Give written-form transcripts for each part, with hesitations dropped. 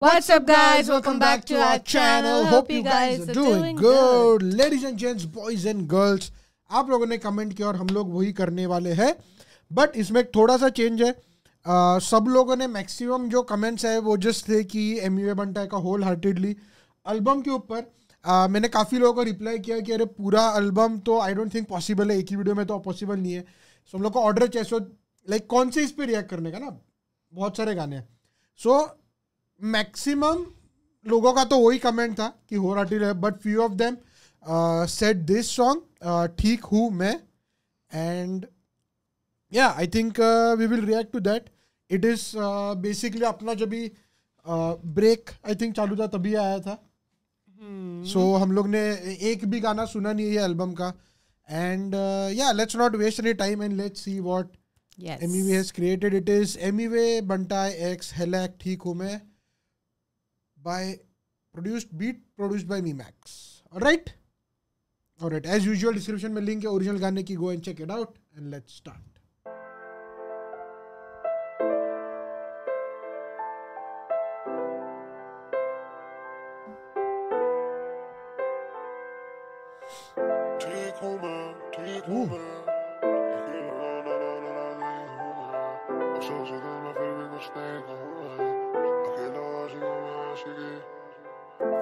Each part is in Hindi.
What's up, guys? Welcome back to our channel. Hope you guys are doing good. Ladies and gents, boys and girls, आप लोगों ने कमेंट किया और हम लोग वही करने वाले हैं. बट इसमें एक थोड़ा सा चेंज है. सब लोगों ने मैक्सिमम जो कमेंट्स है वो जस्ट थे कि एमवे बंटा का होल हार्टेडली एल्बम के ऊपर. मैंने काफ़ी लोगों को रिप्लाई किया कि अरे पूरा एल्बम तो आई डोंट थिंक पॉसिबल है, एक ही वीडियो में तो पॉसिबल नहीं है. सो हम लोग को ऑर्डर चाहिए. सो लाइक कौन से इस पर रिएक्ट करने का ना, बहुत सारे गाने हैं. सो मैक्सिमम लोगों का तो वही कमेंट था कि हो राटिल है. But few of them said this song ठीक हूँ मैं. And yeah I think we will react to that. It is basically अपना जब भी ब्रेक आई थिंक चालू था तभी आया था. सो हम लोग ने एक भी गाना सुना नहीं है एल्बम का. And yeah let's not waste any time and let's see what Emiway has created. It is Emiway Bantai X हेलैक ठीक हूँ मैं by produced by Memax. Alright, as usual description में link है ओरिजिनल गाने की. Go and check it out and let's start.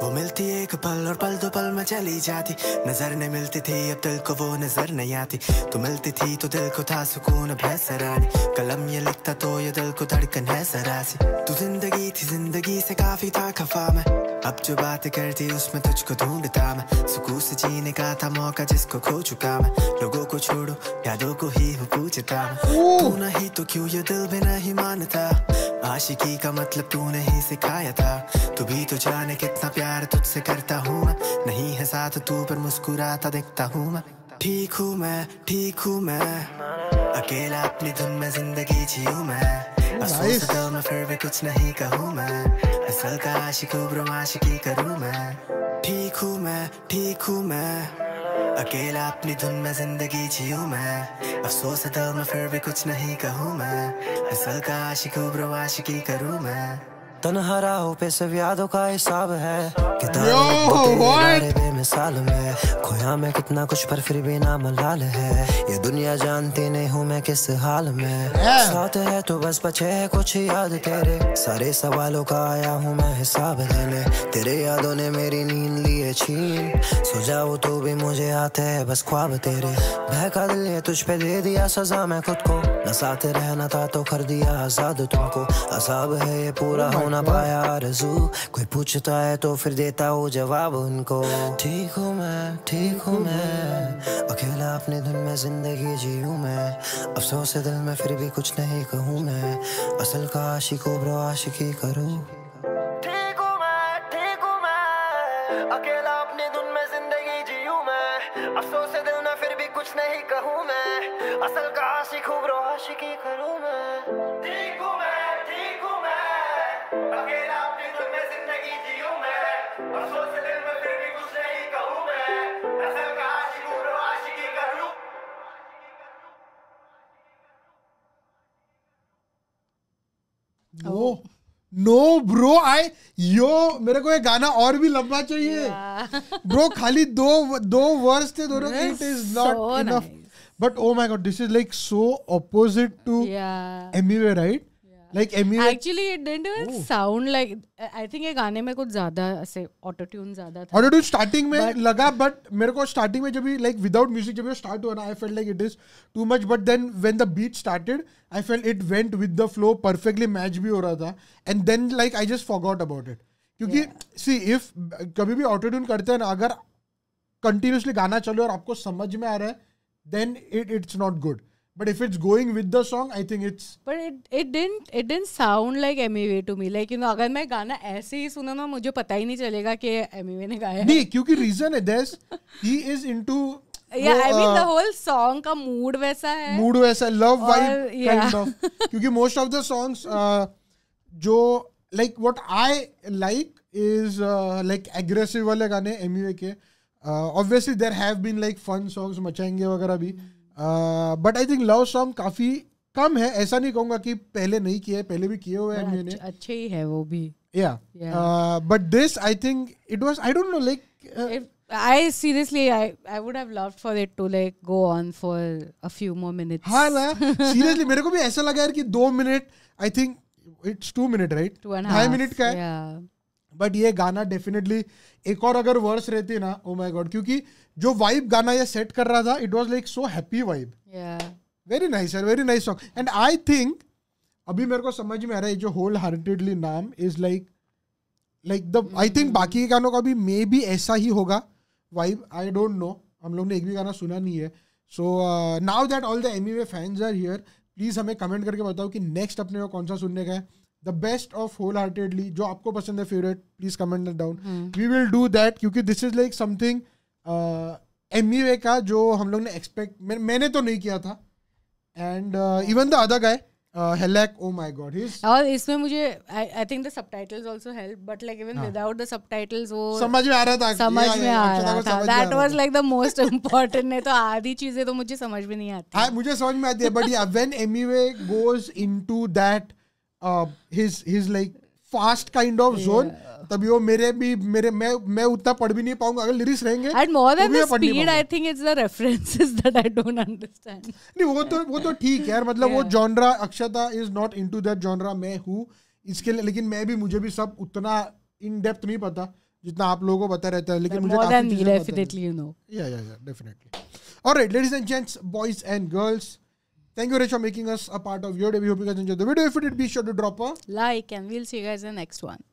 वो मिलती एक पल और पल दो पल में चली जाती. नजर नहीं मिलती थी अब दिल को वो नजर नहीं आती. तू मिलती थी तो दिल को था सुकून अब है सरानी. कलम ये लिखता तो ये दिल को धड़कन है सरासी. तू जिंदगी थी जिंदगी से काफी था खफा मैं. अब जो बात करती उसमें तुझको ढूंढता मैं. सुकून से जीने का था मौका जिसको खो चुका मैं. लोगों को छोड़ो यादों को ही हो पूछता मैं. तू नहीं तो क्यों ये दिल भी नहीं मानता. आशिकी का मतलब तूने ही सिखाया था. तू भी तो जाने कितना प्यार तुझसे करता हूँ मैं. नहीं है साथ तू पर मुस्कुराता दिखता हूँ मैं. ठीक हूँ मैं अकेला अपनी धुन में जिंदगी जीऊँ मैं. अफसोस तो मैं फिर भी कुछ नहीं कहूँ मैं. असल का आशिक ब्रो आशिकी करूँ मैं. ठीक हूँ मैं अकेला अपनी धुन में जिंदगी जीऊँ मैं. अफसोस तो मैं फिर भी कुछ नहीं कहूँ मैं. असल का आशिक ब्रो आशिकी करूँ मैं. तन्हारा हो पे सब यादों का हिसाब है. किताबें बेमिसाल में खोया मैं कितना कुछ पर फिर भी नाम लाल है. ये दुनिया जानती नहीं हूँ मैं किस हाल में. साथ है तो बस बचे है कुछ याद तेरे. सारे सवालों का आया हूँ मैं हिसाब देने. तेरे यादों ने मेरी नींद लिए छीन. सो जाओ तो भी मुझे आते है बस ख्वाब तेरे. बहका दिल ने तुझ पे दे दिया सजा मैं खुद को. न साथ रहना था तो कर दिया आजाद तुमको. असाब है ये पूरा होना पाया आरज़ू. कोई पूछता है तो फिर देता हूँ जवाब उनको. ठीक हूँ मैं अकेला अपने धुन में जिंदगी जीऊँ मैं. अफसोस है दिल में फिर भी कुछ नहीं कहूँ मैं. असल का आशिक ब्रो आशिकी करूँ. ठीक हूँ मैं अकेला अपने धुन में जिंदगी जीऊँ मैं. अफसोस है दिल में फिर भी कुछ नहीं कहूँ मैं. असल का आशिक ब्रो आशिकी करूँ मैं. ठीक हूँ मैं अकेला अपनी धुन में जिंदगी जीऊँ मैं. अफसोस है दिल में फिर भी कुछ नहीं कहूँ मैं. असल का आशिक ब्रो आशिकी करूँ. नो ब्रो मेरे को ये गाना और भी लंबा चाहिए ब्रो. खाली दो वर्स थे दोनों. It is not enough. But oh my god, this is like so opposite to Emiway, right? Like actually it didn't even sound like. I think ये गाने में कुछ ज्यादा ऐसे ऑटो ट्यून ज्यादा था. ऑटो ट्यून स्टार्टिंग में लगा. बट मेरे को स्टार्टिंग में जब भी लाइक विदाउट म्यूजिक जब ये स्टार्ट हुआ ना, I felt like it is too much. But then when the beat started I felt it went with the flow. Perfectly match भी हो रहा था. And then like I just forgot about it. क्योंकि सी इफ कभी भी ऑटो ट्यून करते हैं ना, अगर कंटिन्यूसली गाना चले और आपको समझ में आ रहा है, then it's not good. But if it's going with the song, I think it's. But it didn't sound like MV to me. Like, you know, अगर मैं गाना ऐसे ही सुना ना, मुझे पता ही नहीं चलेगा कि MV ने गाया है. नहीं, क्योंकि reason है this. He is into. Yeah, I mean the whole song का mood वैसा है. Mood वैसा, love vibe kind of. क्योंकि most of the songs जो like what I like is like aggressive वाले गाने MV के. Obviously there have been like fun songs, मचाएंगे वगैरह भी. But I think love song काफी कम है. ऐसा नहीं कहूंगा कि पहले नहीं किए, पहले भी किए हुए हैं. अच्छे ही है वो भी. Yeah. But this, I think it was, I don't know, like I seriously, I would have loved for it to like go on for a few more minutes. हाँ ना, seriously मेरे को भी ऐसा लगा यार कि 2 minute, I think it's 2 minute, right? 2.5 2.5 minute का है. Yeah. बट ये गाना डेफिनेटली एक और अगर वर्स रहती ना, ओ माय गॉड, क्योंकि जो वाइब गाना ये सेट कर रहा था, it was like so happy vibe. Very nice यार, very nice song. And I think अभी मेरे को समझ में आ रहा है जो होल हार्टेडली नाम is like the, I think बाकी के गानों का भी मे बी ऐसा ही होगा वाइब. आई डोंट नो, हम लोग ने एक भी गाना सुना नहीं है. So now that all the Emiway fans are here, please हमें कमेंट करके बताओ कि नेक्स्ट अपने को कौन सा सुनने का है. The best of wholeheartedly, जो आपको पसंद है favourite, please comment that down. We will do that, क्योंकि this is like something Emiway का जो हम लोग ने एक्सपेक्ट, मैंने तो नहीं किया था. And even the other guy Helak, oh my god, he's. और इसमें मुझे I think the subtitles also help, but like even without the subtitles वो समझ में आ रहा था. समझ में आ रहा था. That was like the most important. नहीं तो आधी चीजें तो मुझे समझ में नहीं आती. हाँ, मुझे समझ में आती है, but yeah, when Emiwe goes into that his like fast kind of zone, तभी वो मैं उतना पढ़ भी नहीं पाऊंगा अगर लिरिक्स रहेंगे. And more than the speed, I think it's the references that I don't understand. नहीं, वो तो ठीक है यार, मतलब वो genre, Akshata is not into that genre, मैं हूँ इसके लिए, लेकिन मुझे भी सब उतना इन डेप्थ नहीं पता जितना आप लोगों को पता रहता है, लेकिन मुझे काफी चीजें definitely you know. Yeah, definitely. All right, ladies and gents, boys and girls, thank you, Rich, for making us a part of your day. We hope you guys enjoyed the video. If you did, be sure to drop a like, and we'll see you guys in the next one.